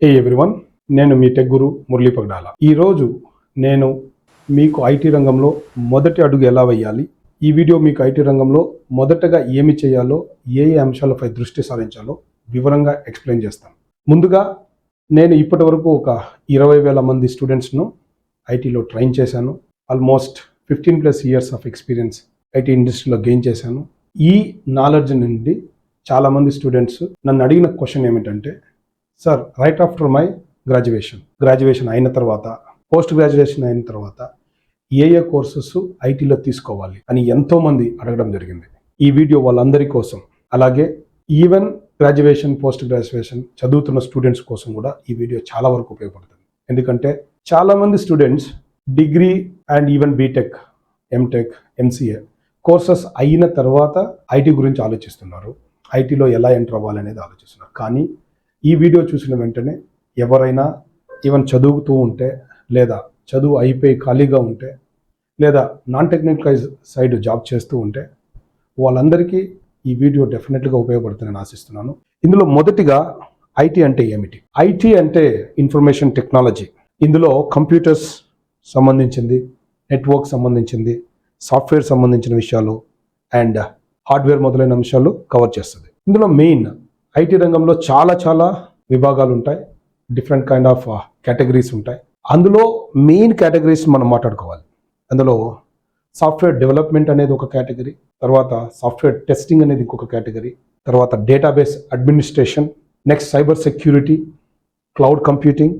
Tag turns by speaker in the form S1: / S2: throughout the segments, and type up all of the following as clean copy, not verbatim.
S1: హే everyone, నేను మీ tech గురు మురళీ పగడాల. ఈరోజు నేను మీకు ఐటీ రంగంలో మొదటి అడుగు ఎలా వేయాలి, ఈ వీడియో మీకు ఐటీ రంగంలో మొదటగా ఏమి చేయాలో, ఏ ఏ అంశాలపై దృష్టి సారించాలో వివరంగా ఎక్స్ప్లెయిన్ చేస్తాను. ముందుగా నేను ఇప్పటి వరకు ఒక 20,000 మంది స్టూడెంట్స్ను ఐటీలో ట్రైన్ చేశాను. Almost 15+ years of experience IT ఇండస్ట్రీలో గెయిన్ చేశాను. ఈ నాలెడ్జ్ నుండి చాలామంది స్టూడెంట్స్ నన్ను అడిగిన క్వశ్చన్ ఏమిటంటే, sir right after my graduation అయిన తర్వాత, పోస్ట్ గ్రాడ్యుయేషన్ అయిన తర్వాత ఏ కోర్సెస్ ఐటీలో తీసుకోవాలి అని ఎంతోమంది అడగడం జరిగింది. ఈ వీడియో వాళ్ళందరి కోసం, అలాగే ఈవెన్ గ్రాడ్యుయేషన్, పోస్ట్ గ్రాడ్యుయేషన్ చదువుతున్న స్టూడెంట్స్ కోసం కూడా ఈ వీడియో చాలా వరకు ఉపయోగపడుతుంది. ఎందుకంటే చాలామంది students degree and even BTech, MTech, MCA courses అయిన తర్వాత ఐటీ గురించి ఆలోచిస్తున్నారు, ఐటీలో ఎలా ఎంటర్ అవ్వాలనేది ఆలోచిస్తున్నారు. కానీ ఈ వీడియో చూసిన వెంటనే ఎవరైనా ఈవెన్ చదువుతూ ఉంటే, లేదా చదువు అయిపోయి ఖాళీగా ఉంటే, లేదా నాన్ టెక్నికల్ సైడ్ జాబ్ చేస్తూ ఉంటే వాళ్ళందరికీ ఈ వీడియో డెఫినెట్గా ఉపయోగపడుతుందని ఆశిస్తున్నాను. ఇందులో మొదటిగా ఐటీ అంటే ఏమిటి? ఐటీ అంటే ఇన్ఫర్మేషన్ టెక్నాలజీ. ఇందులో కంప్యూటర్స్ సంబంధించింది, నెట్వర్క్ సంబంధించింది, సాఫ్ట్వేర్ సంబంధించిన విషయాలు అండ్ హార్డ్వేర్ మొదలైన అంశాలు కవర్ చేస్తుంది. ఇందులో మెయిన్ ఐటీ రంగంలో చాలా విభాగాలు ఉంటాయి, డిఫరెంట్ కైండ్ ఆఫ్ కేటగిరీస్ ఉంటాయి. అందులో మెయిన్ కేటగిరీస్ మనం మాట్లాడుకోవాలి. అందులో సాఫ్ట్వేర్ డెవలప్మెంట్ అనేది ఒక కేటగిరీ, తర్వాత సాఫ్ట్వేర్ టెస్టింగ్ అనేది ఇంకొక కేటగిరీ, తర్వాత database administration, next cyber security, cloud computing,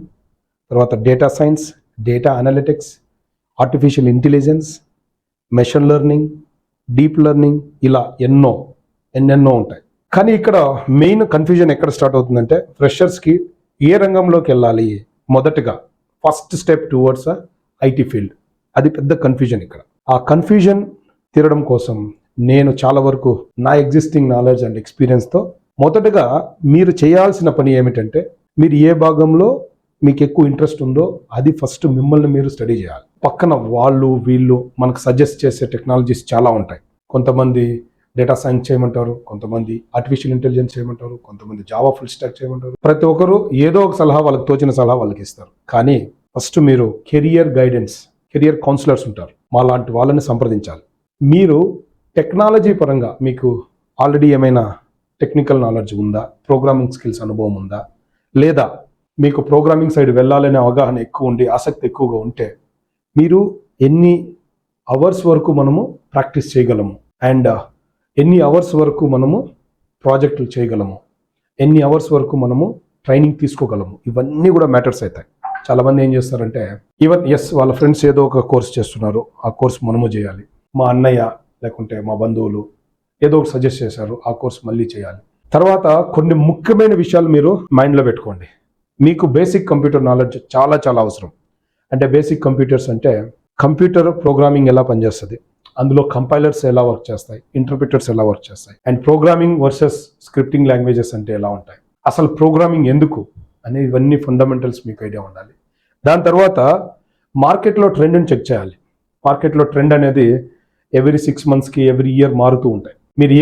S1: తర్వాత data science, data analytics, artificial intelligence, machine learning, deep learning, ఇలా ఎన్నెన్నో ఉంటాయి. కానీ ఇక్కడ మెయిన్ కన్ఫ్యూజన్ ఎక్కడ స్టార్ట్ అవుతుందంటే, ఫ్రెషర్స్కి ఏ రంగంలోకి వెళ్ళాలి, మొదటగా first step towards IT field, అది పెద్ద కన్ఫ్యూజన్. ఇక్కడ ఆ కన్ఫ్యూజన్ తీరడం కోసం నేను చాలా వరకు నా ఎగ్జిస్టింగ్ నాలెడ్జ్ అండ్ ఎక్స్పీరియన్స్తో మొదటగా మీరు చేయాల్సిన పని ఏమిటంటే, మీరు ఏ భాగంలో మీకు ఎక్కువ ఇంట్రెస్ట్ ఉందో అది ఫస్ట్ మిమ్మల్ని మీరు స్టడీ చేయాలి. పక్కన వీళ్ళు మనకు సజెస్ట్ చేసే టెక్నాలజీస్ చాలా ఉంటాయి. కొంతమంది డేటా సైన్స్ చేయమంటారు, కొంతమంది ఆర్టిఫిషియల్ ఇంటెలిజెన్స్ చేయమంటారు, కొంతమంది జావా ఫుల్ స్టాక్ చేయమంటారు. ప్రతి ఒక్కరు ఏదో ఒక సలహా, వాళ్ళకి తోచిన సలహా వాళ్ళకి ఇస్తారు. కానీ ఫస్ట్ మీరు కెరియర్ గైడెన్స్, కెరియర్ కౌన్సిలర్స్ ఉంటారు, మా లాంటి వాళ్ళని సంప్రదించాలి. మీరు టెక్నాలజీ పరంగా మీకు ఆల్రెడీ ఏమైనా టెక్నికల్ నాలెడ్జ్ ఉందా, ప్రోగ్రామింగ్ స్కిల్స్ అనుభవం ఉందా, లేదా మీకు ప్రోగ్రామింగ్ సైడ్ వెళ్ళాలనే అవగాహన ఎక్కువ ఉండి ఆసక్తి ఎక్కువగా ఉంటే, మీరు ఎన్ని అవర్స్ వరకు మనము ప్రాక్టీస్ చేయగలము, అండ్ ఎన్ని అవర్స్ వరకు మనము ప్రాజెక్టులు చేయగలము, ఎన్ని అవర్స్ వరకు మనము ట్రైనింగ్ తీసుకోగలము, ఇవన్నీ కూడా మ్యాటర్స్ అవుతాయి. చాలామంది ఏం చేస్తారంటే, ఈవెన్ వాళ్ళ ఫ్రెండ్స్ ఏదో ఒక కోర్స్ చేస్తున్నారు, ఆ కోర్స్ మనము చేయాలి, మా అన్నయ్య లేకుంటే మా బంధువులు ఏదో ఒకటి సజెస్ట్ చేశారు, ఆ కోర్స్ మళ్ళీ చేయాలి. తర్వాత కొన్ని ముఖ్యమైన విషయాలు మీరు మైండ్లో పెట్టుకోండి. మీకు బేసిక్ కంప్యూటర్ నాలెడ్జ్ చాలా అవసరం. అంటే బేసిక్ కంప్యూటర్స్ అంటే కంప్యూటర్ ప్రోగ్రామింగ్ ఎలా పనిచేస్తుంది, అందులో కంపైలర్స్ ఎలా వర్క్ చేస్తాయి, ఇంటర్ప్రిటర్స్ ఎలా వర్క్ చేస్తాయి, and programming versus scripting languages అంటే ఎలా ఉంటాయి, అసలు ప్రోగ్రామింగ్ ఎందుకు అనే ఇవన్నీ ఫండమెంటల్స్ మీకు ఐడియా ఉండాలి. దాని తర్వాత మార్కెట్లో ట్రెండ్ని చెక్ చేయాలి. మార్కెట్లో ట్రెండ్ అనేది ఎవ్రీ 6 monthsకి, ఎవ్రీ ఇయర్ మారుతూ ఉంటాయి. మీరు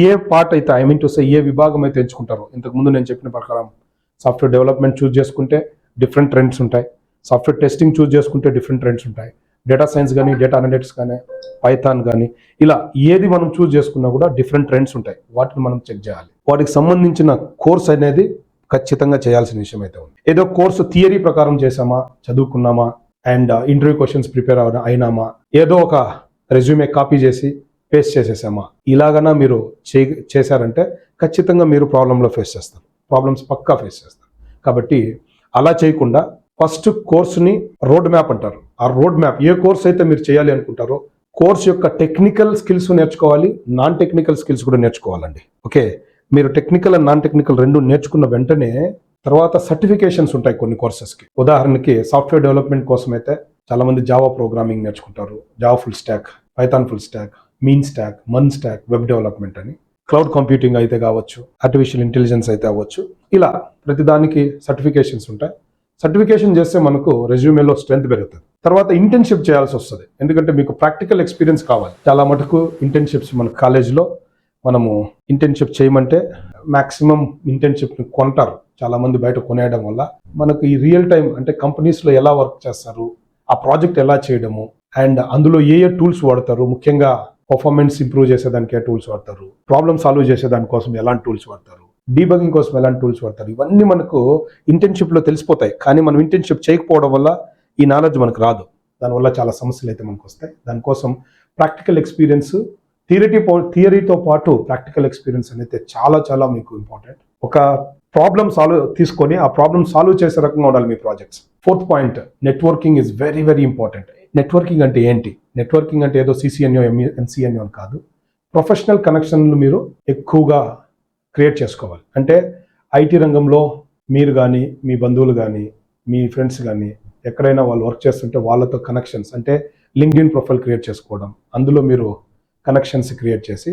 S1: ఏ పార్ట్ అయితే, ఐ మీన్ టు సే ఏ విభాగం అయితే ఎంచుకుంటారో, ఇంతకుముందు నేను చెప్పిన ప్రకారం సాఫ్ట్వేర్ డెవలప్మెంట్ చూస్ చేసుకుంటే డిఫరెంట్ ట్రెండ్స్ ఉంటాయి, సాఫ్ట్వేర్ టెస్టింగ్ చూస్ చేసుకుంటే డిఫరెంట్ ట్రెండ్స్ ఉంటాయి, డేటా సైన్స్ కానీ, డేటా అనలిటిక్స్ కానీ, పైథాన్ కానీ, ఇలా ఏది మనం చూస్ చేసుకున్నా కూడా డిఫరెంట్ ట్రెండ్స్ ఉంటాయి. వాటిని మనం చెక్ చేయాలి. వాటికి సంబంధించిన కోర్స్ అనేది ఖచ్చితంగా చేయాల్సిన విషయం అయితే ఉంది. ఏదో కోర్సు థియరీ ప్రకారం చేసామా, చదువుకున్నామా, అండ్ ఇంటర్వ్యూ క్వశ్చన్స్ ప్రిపేర్ అయినామా, ఏదో ఒక రెజ్యూమే కాపీ చేసి పేస్ట్ చేసేసామా, ఇలాగనా మీరు చేశారంటే ఖచ్చితంగా మీరు ప్రాబ్లమ్స్ పక్కా ఫేస్ చేస్తారు. కాబట్టి అలా చేయకుండా ఫస్ట్ కోర్సుని రోడ్ మ్యాప్ అంటారు. ఆ రోడ్ మ్యాప్, ఏ కోర్స్ అయితే మీరు చేయాలి అనుకుంటారో కోర్స్ యొక్క టెక్నికల్ స్కిల్స్ నేర్చుకోవాలి, నాన్ టెక్నికల్ స్కిల్స్ కూడా నేర్చుకోవాలండి. ఓకే, మీరు టెక్నికల్ అండ్ నాన్ టెక్నికల్ రెండు నేర్చుకున్న వెంటనే తర్వాత సర్టిఫికేషన్స్ ఉంటాయి కొన్ని కోర్సెస్కి. ఉదాహరణకి సాఫ్ట్వేర్ డెవలప్మెంట్ కోసం అయితే చాలామంది జావా ప్రోగ్రామింగ్ నేర్చుకుంటారు, Java full stock, Python full stock, mean stock, Mann stock, web development అని. క్లౌడ్ కంప్యూటింగ్ అయితే కావచ్చు, ఆర్టిఫిషియల్ ఇంటెలిజెన్స్ అయితే అవ్వచ్చు, ఇలా ప్రతిదానికి సర్టిఫికేషన్స్ ఉంటాయి. సర్టిఫికేషన్ చేస్తే మనకు రెజ్యూమేలో స్ట్రెంత్ పెరుగుతుంది. తర్వాత ఇంటర్న్షిప్ చేయాల్సి వస్తుంది, ఎందుకంటే మీకు ప్రాక్టికల్ ఎక్స్పీరియన్స్ కావాలి. చాలా మటుకు ఇంటర్న్షిప్స్ మన కాలేజ్లో మనము ఇంటర్న్షిప్ చేయమంటే మ్యాక్సిమం ఇంటర్న్షిప్ని కొంటారు. చాలా మంది బయట కొనేయడం వల్ల మనకు ఈ రియల్ టైం అంటే కంపెనీస్లో ఎలా వర్క్ చేస్తారు, ఆ ప్రాజెక్ట్ ఎలా చేయడము, అండ్ అందులో ఏ టూల్స్ వాడతారు, ముఖ్యంగా పర్ఫార్మెన్స్ ఇంప్రూవ్ చేసేదానికి ఏ టూల్స్ వాడతారు, ప్రాబ్లమ్ సాల్వ్ చేసేదాని కోసం ఎలాంటి టూల్స్ వాడతారు, డీబగింగ్ కోసం ఎలాంటి టూల్స్ వాడతారు, ఇవన్నీ మనకు ఇంటర్న్షిప్లో తెలిసిపోతాయి. కానీ మనం ఇంటర్న్షిప్ చేయకపోవడం వల్ల ఈ నాలెడ్జ్ మనకు రాదు. దానివల్ల చాలా సమస్యలు అయితే మనకు వస్తాయి. దానికోసం ప్రాక్టికల్ ఎక్స్పీరియన్స్, థియరీతో పాటు ప్రాక్టికల్ ఎక్స్పీరియన్స్ అనేది చాలా చాలా మీకు ఇంపార్టెంట్. ఒక ప్రాబ్లమ్ సాల్వ్ తీసుకొని ఆ ప్రాబ్లమ్ సాల్వ్ చేసే రకంగా ఉండాలి మీ projects. Fourth point, networking is very very important. Networking అంటే ఏంటి? నెట్వర్కింగ్ అంటే ఏదో సిసిఎన్ఓ ఎంసీఎన్ఓ అని కాదు. ప్రొఫెషనల్ కనెక్షన్లు మీరు ఎక్కువగా క్రియేట్ చేసుకోవాలి. అంటే ఐటీ రంగంలో మీరు కానీ, మీ బంధువులు కానీ, మీ ఫ్రెండ్స్ కానీ ఎక్కడైనా వాళ్ళు వర్క్ చేస్తుంటే వాళ్ళతో కనెక్షన్స్, అంటే లింక్డ్ఇన్ ప్రొఫైల్ క్రియేట్ చేసుకోవడం, అందులో మీరు కనెక్షన్స్ క్రియేట్ చేసి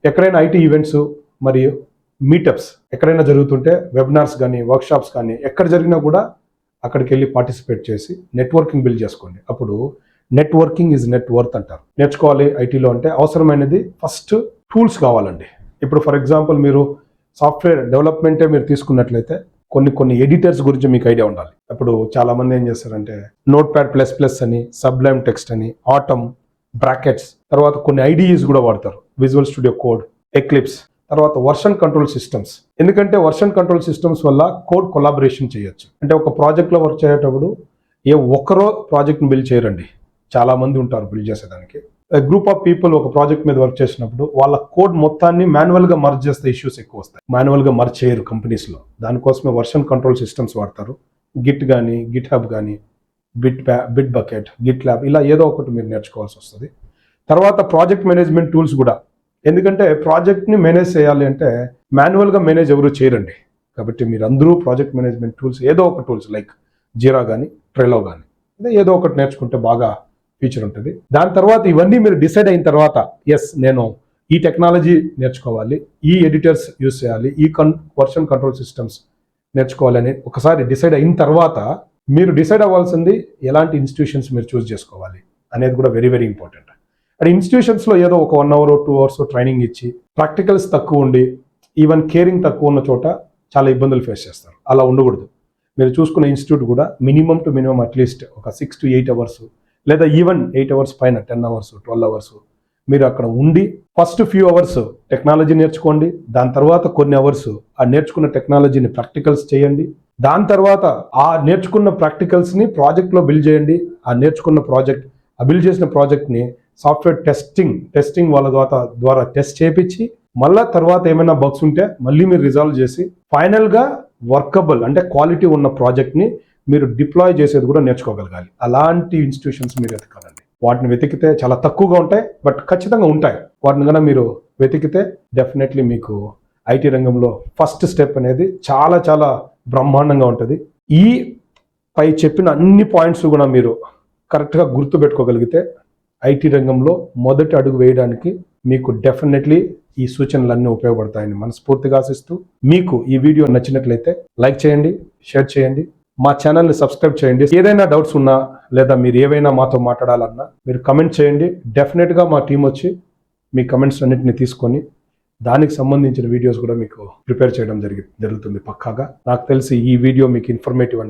S1: ఎక్కడైనా ఐటీ ఈవెంట్స్ మరియు మీటప్స్ ఎక్కడైనా జరుగుతుంటే వెబినార్స్ కానీ, వర్క్షాప్స్ కానీ ఎక్కడ జరిగినా కూడా అక్కడికి వెళ్ళి పార్టిసిపేట్ చేసి నెట్వర్కింగ్ బిల్డ్ చేసుకోండి. అప్పుడు నెట్వర్కింగ్ ఈజ్ నెట్ వర్త్ అంటారు. నేర్చుకోవాలి ఐటీలో అంటే అవసరమైనది ఫస్ట్ టూల్స్ కావాలండి. ఇప్పుడు ఫర్ ఎగ్జాంపుల్ మీరు సాఫ్ట్వేర్ డెవలప్మెంటే మీరు తీసుకున్నట్లయితే కొన్ని ఎడిటర్స్ గురించి మీకు ఐడియా ఉండాలి. అప్పుడు చాలా మంది ఏం చేస్తారంటే నోట్ ప్యాడ్ ప్లస్ ప్లస్ అని, సబ్లైమ్ టెక్స్ట్ అని, ఆటమ్, బ్రాకెట్స్, తర్వాత కొన్ని ఐడిఈస్ కూడా వాడతారు, విజువల్ స్టూడియో కోడ్, ఎక్లిప్స్, తర్వాత వర్షన్ కంట్రోల్ సిస్టమ్స్. ఎందుకంటే వర్షన్ కంట్రోల్ సిస్టమ్స్ వల్ల కోడ్ కొలాబరేషన్ చేయొచ్చు. అంటే ఒక ప్రాజెక్ట్లో వర్క్ చేసేటప్పుడు ఏ ఒక్కరో ప్రాజెక్ట్ని బిల్డ్ చేయరండి, చాలా మంది ఉంటారు బిల్డ్ చేసేదానికి. గ్రూప్ ఆఫ్ పీపుల్ ఒక ప్రాజెక్ట్ మీద వర్క్ చేసినప్పుడు వాళ్ళ కోడ్ మొత్తాన్ని మాన్యువల్గా మర్జ్ చేస్తే ఇష్యూస్ ఎక్కువ వస్తాయి. మాన్యువల్గా మర్జ్ చేయరు కంపెనీస్లో. దానికోసమే వర్షన్ కంట్రోల్ సిస్టమ్స్ వాడతారు. గిట్ కానీ, గిట్ హబ్ కానీ, బిట్ బకెట్, గిట్ ల్యాబ్, ఇలా ఏదో ఒకటి మీరు నేర్చుకోవాల్సి వస్తుంది. తర్వాత ప్రాజెక్ట్ మేనేజ్మెంట్ టూల్స్ కూడా. ఎందుకంటే ప్రాజెక్ట్ని మేనేజ్ చేయాలి అంటే మాన్యువల్గా మేనేజ్ ఎవరు చేయరండి. కాబట్టి మీరు అందరూ ప్రాజెక్ట్ మేనేజ్మెంట్ టూల్స్, ఏదో ఒక టూల్స్ లైక్ జీరా కానీ, ట్రెలో కానీ, ఏదో ఒకటి నేర్చుకుంటే బాగా ఫ్యూచర్ ఉంటుంది. దాని తర్వాత ఇవన్నీ మీరు డిసైడ్ అయిన తర్వాత, ఎస్ నేను ఈ టెక్నాలజీ నేర్చుకోవాలి, ఈ ఎడిటర్స్ యూస్ చేయాలి, ఈ వర్షన్ కంట్రోల్ సిస్టమ్స్ నేర్చుకోవాలి అని ఒకసారి డిసైడ్ అయిన తర్వాత మీరు డిసైడ్ అవ్వాల్సింది ఎలాంటి ఇన్స్టిట్యూషన్స్ మీరు చూస్ చేసుకోవాలి అనేది కూడా వెరీ వెరీ ఇంపార్టెంట్. అండ్ ఇన్స్టిట్యూషన్స్లో ఏదో ఒక 1 hour 2 hours ట్రైనింగ్ ఇచ్చి ప్రాక్టికల్స్ తక్కువ ఉండి ఈవెన్ కేరింగ్ తక్కువ ఉన్న చోట చాలా ఇబ్బందులు ఫేస్ చేస్తారు. అలా ఉండకూడదు. మీరు చూసుకున్న ఇన్స్టిట్యూట్ కూడా మినిమం టు మినిమం అట్లీస్ట్ ఒక 6 to 8 hours, లేదా ఈవెన్ 8 hours పైన 10 hours 12 hours మీరు అక్కడ ఉండి ఫస్ట్ ఫ్యూ అవర్స్ టెక్నాలజీ నేర్చుకోండి. దాని తర్వాత కొన్ని అవర్స్ ఆ నేర్చుకున్న టెక్నాలజీని ప్రాక్టికల్స్ చేయండి. దాని తర్వాత ఆ నేర్చుకున్న ప్రాక్టికల్స్ని ప్రాజెక్ట్లో బిల్డ్ చేయండి. ఆ నేర్చుకున్న ప్రాజెక్ట్, ఆ బిల్డ్ చేసిన ప్రాజెక్ట్ని సాఫ్ట్వేర్ టెస్టింగ్ వాళ్ళ ద్వారా టెస్ట్ చేయించి మళ్ళా తర్వాత ఏమైనా బగ్స్ ఉంటే మళ్ళీ మీరు రిజాల్వ్ చేసి ఫైనల్గా వర్కబుల్ అంటే క్వాలిటీ ఉన్న ప్రాజెక్ట్ని మీరు డిప్లాయ్ చేసేది కూడా నేర్చుకోగలగాలి. అలాంటి ఇన్స్టిట్యూషన్స్ మీరు వెతకాలండి. వాటిని వెతికితే చాలా తక్కువగా ఉంటాయి, బట్ ఖచ్చితంగా ఉంటాయి. వాటిని కన్నా మీరు వెతికితే డెఫినెట్లీ మీకు ఐటీ రంగంలో ఫస్ట్ స్టెప్ అనేది చాలా చాలా బ్రహ్మాండంగా ఉంటుంది. ఈ పై చెప్పిన అన్ని పాయింట్స్ కూడా మీరు కరెక్ట్గా గుర్తుపెట్టుకోగలిగితే ఐటీ రంగంలో మొదటి అడుగు వేయడానికి మీకు డెఫినెట్లీ ఈ సూచనలన్నీ ఉపయోగపడతాయని మనస్ఫూర్తిగా ఆశిస్తూ, మీకు ఈ వీడియో నచ్చినట్లయితే లైక్ చేయండి, షేర్ చేయండి, మా ఛానల్ని సబ్స్క్రైబ్ చేయండి. ఏదైనా డౌట్స్ ఉన్నా లేదా మీరు ఏవైనా మాతో మాట్లాడాలన్నా మీరు కమెంట్ చేయండి. డెఫినెట్గా మా టీం వచ్చి మీ కమెంట్స్ అన్నింటినీ తీసుకొని దానికి సంబంధించిన వీడియోస్ కూడా మీకు ప్రిపేర్ చేయడం జరుగుతుంది పక్కాగా. నాకు తెలిసి ఈ వీడియో మీకు ఇన్ఫర్మేటివ్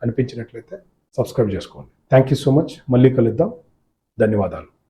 S1: అనిపించినట్లయితే సబ్స్క్రైబ్ చేసుకోండి. Thank you so much. మళ్ళీ కలుద్దాం. ధన్యవాదాలు.